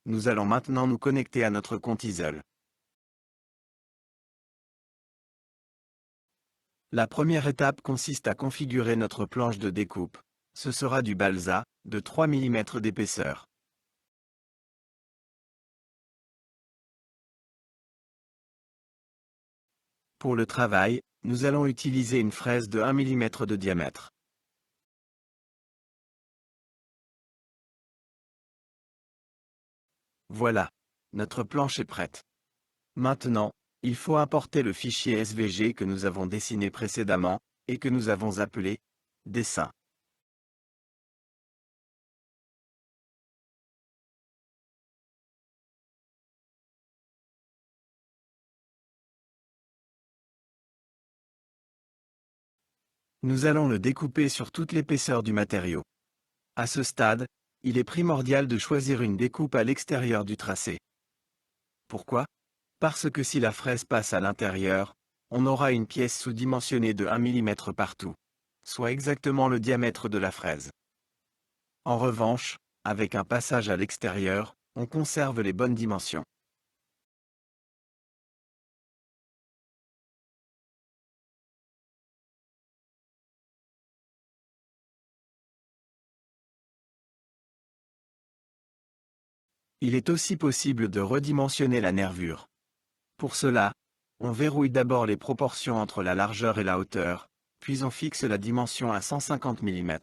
Nous allons maintenant nous connecter à notre compte Easel. La première étape consiste à configurer notre planche de découpe. Ce sera du balsa, de 3 mm d'épaisseur. Pour le travail, nous allons utiliser une fraise de 1 mm de diamètre. Voilà, notre planche est prête. Maintenant, il faut importer le fichier SVG que nous avons dessiné précédemment, et que nous avons appelé « dessin ». Nous allons le découper sur toute l'épaisseur du matériau. À ce stade, il est primordial de choisir une découpe à l'extérieur du tracé. Pourquoi? Parce que si la fraise passe à l'intérieur, on aura une pièce sous-dimensionnée de 1 mm partout, soit exactement le diamètre de la fraise. En revanche, avec un passage à l'extérieur, on conserve les bonnes dimensions. Il est aussi possible de redimensionner la nervure. Pour cela, on verrouille d'abord les proportions entre la largeur et la hauteur, puis on fixe la dimension à 150 mm.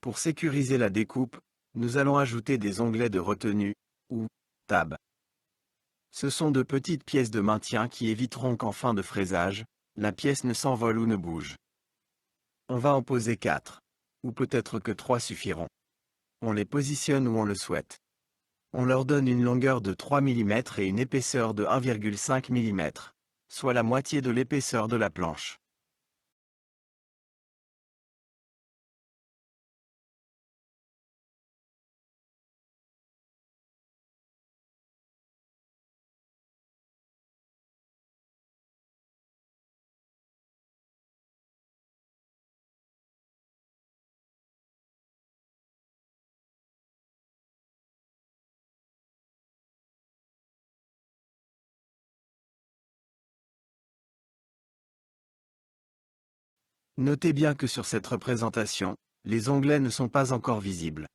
Pour sécuriser la découpe, nous allons ajouter des onglets de retenue, ou tabs. Ce sont de petites pièces de maintien qui éviteront qu'en fin de fraisage, la pièce ne s'envole ou ne bouge. On va en poser 4. Ou peut-être que 3 suffiront. On les positionne où on le souhaite. On leur donne une longueur de 3 mm et une épaisseur de 1,5 mm, soit la moitié de l'épaisseur de la planche. Notez bien que sur cette représentation, les onglets ne sont pas encore visibles.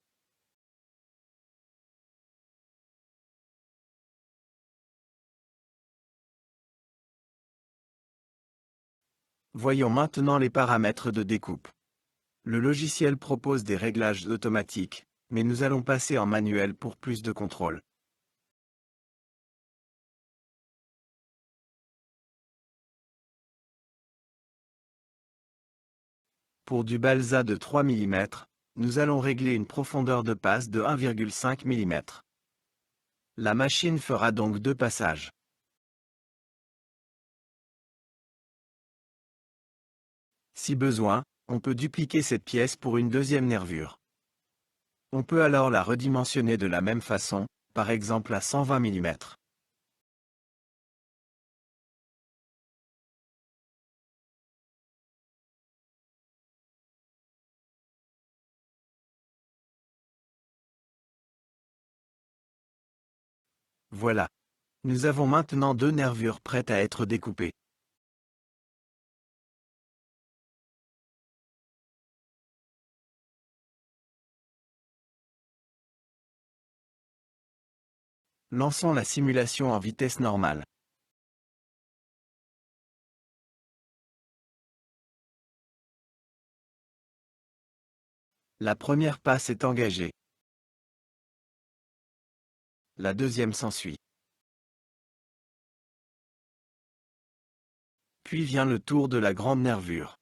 Voyons maintenant les paramètres de découpe. Le logiciel propose des réglages automatiques, mais nous allons passer en manuel pour plus de contrôle. Pour du balsa de 3 mm, nous allons régler une profondeur de passe de 1,5 mm. La machine fera donc 2 passages. Si besoin, on peut dupliquer cette pièce pour une deuxième nervure. On peut alors la redimensionner de la même façon, par exemple à 120 mm. Voilà. Nous avons maintenant 2 nervures prêtes à être découpées. Lançons la simulation en vitesse normale. La première passe est engagée. La deuxième s'ensuit. Puis vient le tour de la grande nervure.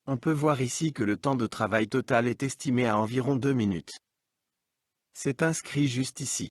On peut voir ici que le temps de travail total est estimé à environ 2 minutes. C'est inscrit juste ici.